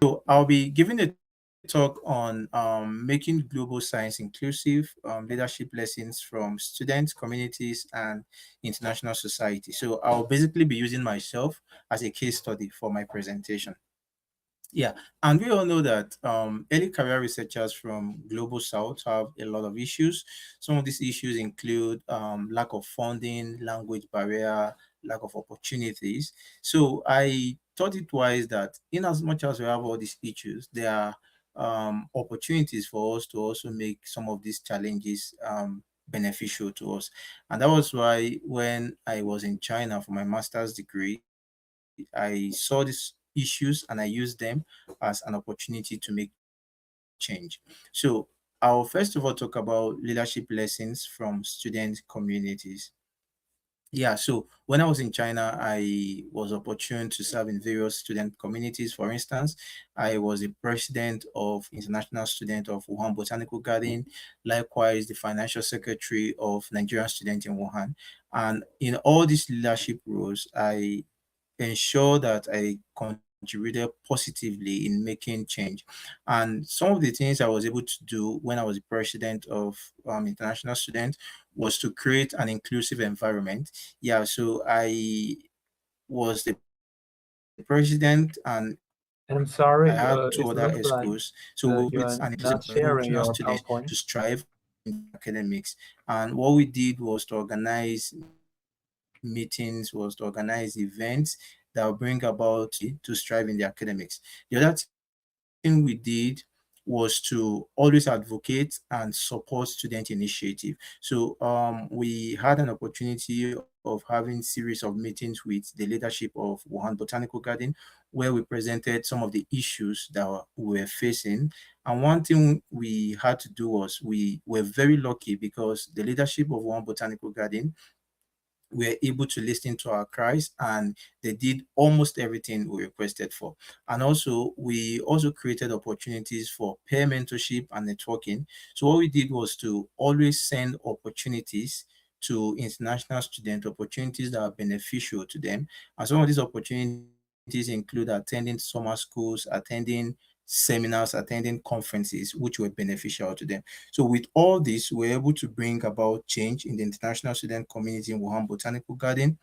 So I'll be giving a talk on making global science inclusive, leadership lessons from students, communities, and international society. So I'll basically be using myself as a case study for my presentation. Yeah, and we all know that early career researchers from Global South have a lot of issues. Some of these issues include lack of funding, language barrier, lack of opportunities. So I thought it wise that in as much as we have all these issues, there are opportunities for us to also make some of these challenges beneficial to us. And that was why when I was in China for my master's degree, I saw these issues and I used them as an opportunity to make change. So I'll first of all talk about leadership lessons from student communities. Yeah, so when I was in China, I was opportune to serve in various student communities. For instance, I was the president of International Student of Wuhan Botanical Garden, likewise the financial secretary of Nigerian Student in Wuhan. And in all these leadership roles, I ensure that I contributed positively in making change. And some of the things I was able to do when I was the president of international students was to create an inclusive environment. Yeah, so I was the president and I had two other And I'm exco's. sorry, So we it worked looks with like an inclusive environment you to are enable not sharing international your students PowerPoint. to strive in their academics. And what we did was to organize meetings, was to organize events that will bring about to strive in their academics. The other thing we did was to always advocate and support student initiative. So we had an opportunity of having series of meetings with the leadership of Wuhan Botanical Garden, where we presented some of the issues that we were facing. And one thing we had to do was we were very lucky because the leadership of Wuhan Botanical Garden were able to listen to our cries and they did almost everything we requested for. And also, we also created opportunities for peer mentorship and networking. So, what we did was to always send opportunities to international student opportunities that are beneficial to them. And some of these opportunities include attending summer schools, attending seminars, attending conferences, which were beneficial to them. So with all this, we're able to bring about change in the international student community in Wuhan Botanical Garden.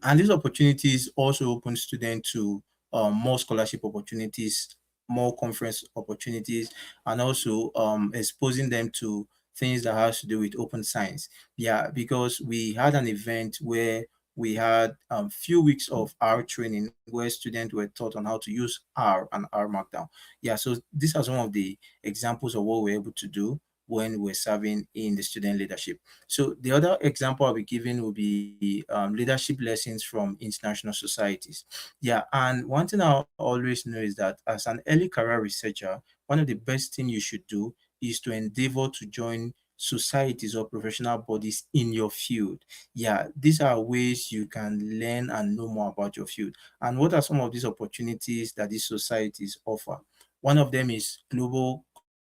And these opportunities also open students to more scholarship opportunities, more conference opportunities, and also exposing them to things that has to do with open science. Yeah, because we had an event where we had few weeks of R training where students were taught on how to use R and R Markdown. Yeah, so these are some of the examples of what we're able to do when we're serving in the student leadership. So the other example I'll be giving will be leadership lessons from international societies. Yeah, and one thing I always know is that as an early career researcher, one of the best things you should do is to endeavor to join societies or professional bodies in your field. Yeah, these are ways you can learn and know more about your field. And what are some of these opportunities that these societies offer? One of them is global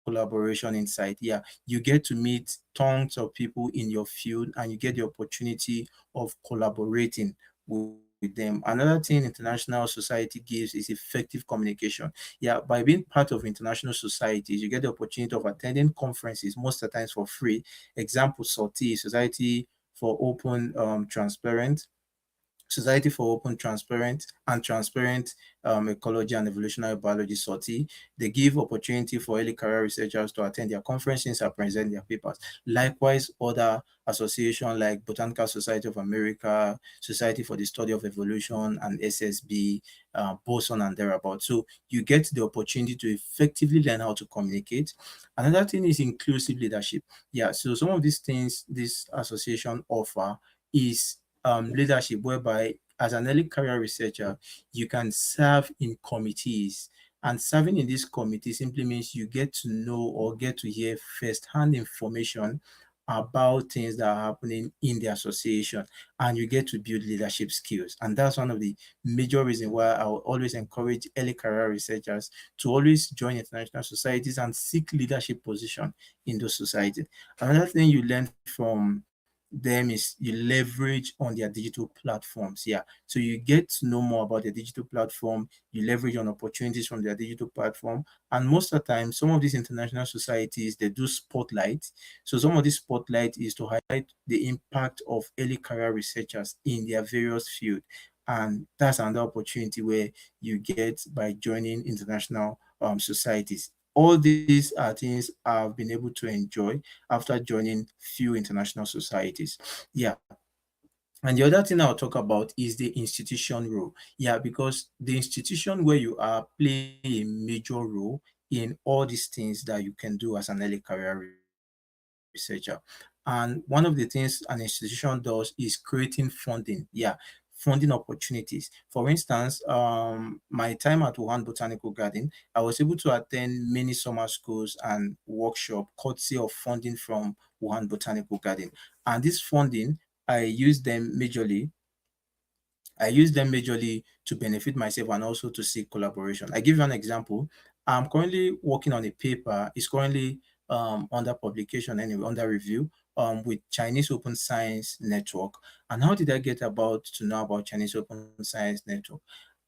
collaboration insight. Yeah, you get to meet tons of people in your field and you get the opportunity of collaborating with them. Another thing international society gives is effective communication. Yeah, by being part of international societies, you get the opportunity of attending conferences most of the times for free. Example, SOTI, Society for Open Transparent Society for Open, Transparent, and Transparent Ecology and Evolutionary Biology, SOTI. They give opportunity for early career researchers to attend their conferences and present their papers. Likewise, other associations like Botanical Society of America, Society for the Study of Evolution, and SSB, Boson, and thereabout. So you get the opportunity to effectively learn how to communicate. Another thing is inclusive leadership. Yeah, so some of these things this association offer is leadership, whereby as an early career researcher, you can serve in committees. And serving in these committees simply means you get to know or get to hear first-hand information about things that are happening in the association and you get to build leadership skills. And that's one of the major reasons why I will always encourage early career researchers to always join international societies and seek leadership position in those societies. Another thing you learn from them is you leverage on their digital platforms. Yeah. So you get to know more about their digital platform, you leverage on opportunities from their digital platform. And most of the time, some of these international societies, they do spotlight. So some of this spotlight is to highlight the impact of early career researchers in their various fields. And that's another opportunity where you get by joining international societies. All these are things I've been able to enjoy after joining few international societies. Yeah. And the other thing I'll talk about is the institution role. Yeah, because the institution where you are play a major role in all these things that you can do as an early career researcher. And one of the things an institution does is creating funding. Yeah, funding opportunities. For instance, my time at Wuhan Botanical Garden, I was able to attend many summer schools and workshop courtesy of funding from Wuhan Botanical Garden. And this funding, I use them majorly I use them majorly to benefit myself and also to seek collaboration. I give you an example. I'm currently working on a paper. It's currently under publication anyway, under review with Chinese Open Science Network. And how did I get about to know about Chinese Open Science Network?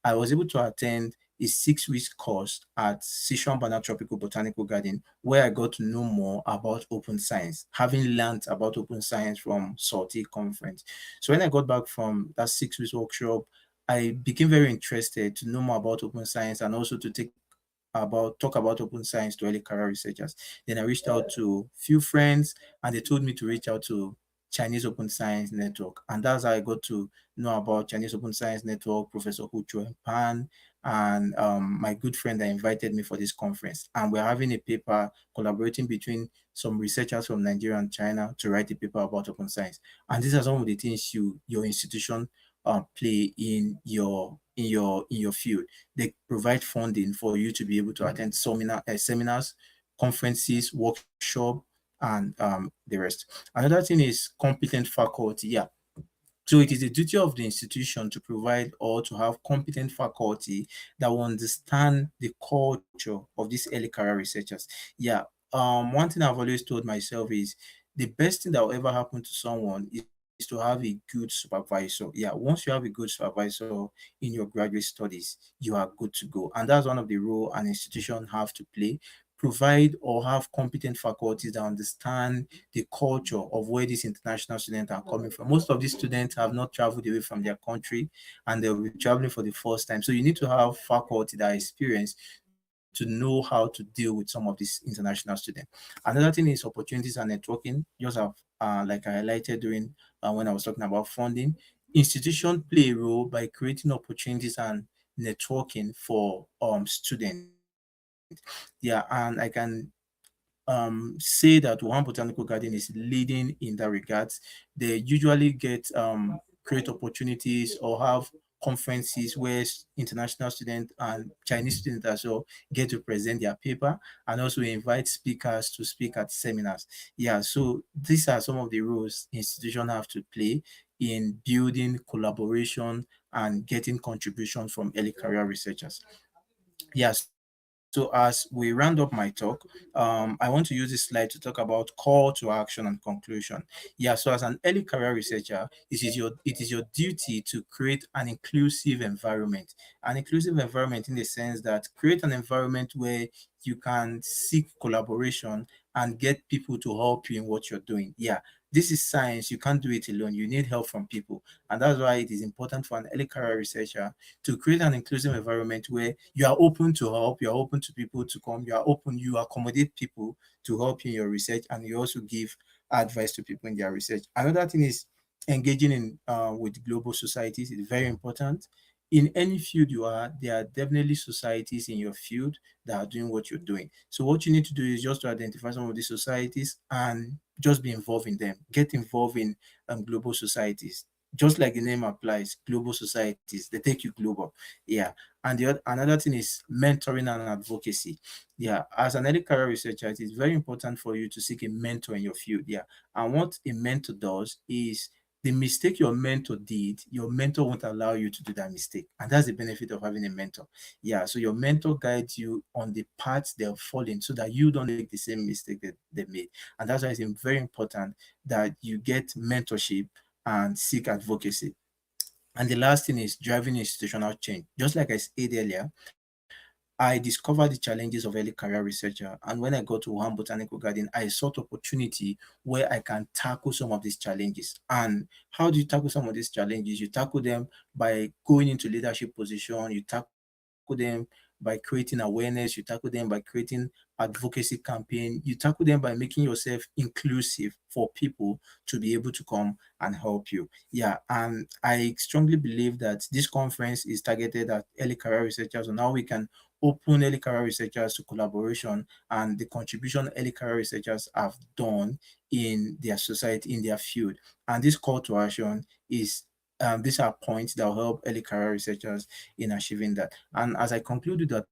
I was able to attend a 6 week course at Sichuan Banana Tropical Botanical Garden, where I got to know more about open science, having learned about open science from Salty Conference. So when I got back from that 6 weeks workshop, I became very interested to know more about open science and also to talk about open science to early career researchers. Then I reached out to few friends and they told me to reach out to Chinese Open Science Network. And that's how I got to know about Chinese Open Science Network, Professor Hu Chuan Pan, and my good friend that invited me for this conference. And we're having a paper collaborating between some researchers from Nigeria and China to write a paper about open science. And these are some of the things your institution play in your field. They provide funding for you to be able to attend seminars, conferences, workshop, and the rest. Another thing is competent faculty. Yeah. So it is the duty of the institution to provide or to have competent faculty that will understand the culture of these early career researchers. Yeah. One thing I've always told myself is the best thing that will ever happen to someone is to have a good supervisor. Yeah. Once you have a good supervisor in your graduate studies, you are good to go. And that's one of the role an institution have to play. Provide or have competent faculties that understand the culture of where these international students are coming from. Most of these students have not traveled away from their country and they'll be traveling for the first time. So you need to have faculty that are experienced to know how to deal with some of these international students. Another thing is opportunities and networking. Just have, like I highlighted during when I was talking about funding, institutions play a role by creating opportunities and networking for students. Yeah, and I can say that Wuhan Botanical Garden is leading in that regards. They usually get create opportunities or have conferences where international students and Chinese students as well get to present their paper and also invite speakers to speak at seminars. Yeah, so these are some of the roles institutions have to play in building collaboration and getting contributions from early career researchers. Yeah, so as we round up my talk, I want to use this slide to talk about call to action and conclusion. Yeah, so as an early career researcher, it is your duty to create an inclusive environment. An inclusive environment in the sense that create an environment where you can seek collaboration and get people to help you in what you're doing. Yeah, this is science. You can't do it alone. You need help from people. And that's why it is important for an early career researcher to create an inclusive environment where you are open to help, you are open to people to come, you accommodate people to help you in your research, and you also give advice to people in their research. Another thing is engaging in with global societies is very important. In any field you are, there are definitely societies in your field that are doing what you're doing. So what you need to do is just to identify some of these societies and just be involved in them. Get involved in global societies, just like the name applies, global societies, they take you global. Yeah. And another thing is mentoring and advocacy. Yeah. As an early career researcher, it is very important for you to seek a mentor in your field. Yeah. And what a mentor does is the mistake your mentor did, your mentor won't allow you to do that mistake. And that's the benefit of having a mentor. Yeah. So your mentor guides you on the paths they're falling so that you don't make the same mistake that they made. And that's why it's very important that you get mentorship and seek advocacy. And the last thing is driving institutional change. Just like I said earlier, I discovered the challenges of early career researcher. And when I got to Wuhan Botanical Garden, I sought opportunity where I can tackle some of these challenges. And how do you tackle some of these challenges? You tackle them by going into leadership position. You tackle them by creating awareness. You tackle them by creating advocacy campaign. You tackle them by making yourself inclusive for people to be able to come and help you. Yeah, and I strongly believe that this conference is targeted at early career researchers, and now we can open early career researchers to collaboration and the contribution early career researchers have done in their society, in their field. And this call to action is these are points that will help early career researchers in achieving that. And as I concluded that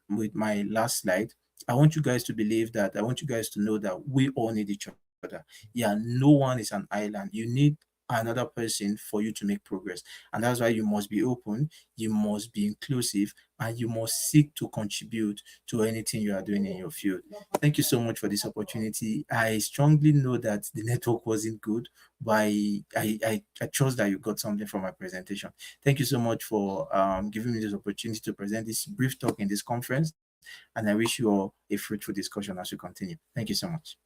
with my last slide, I want you guys to believe that, I want you guys to know that we all need each other. Yeah, no one is an island. You need another person for you to make progress. And that's why you must be open, you must be inclusive, and you must seek to contribute to anything you are doing in your field. Thank you so much for this opportunity. I strongly know that the network wasn't good, but I trust that you got something from my presentation. Thank you so much for giving me this opportunity to present this brief talk in this conference. And I wish you all a fruitful discussion as we continue. Thank you so much.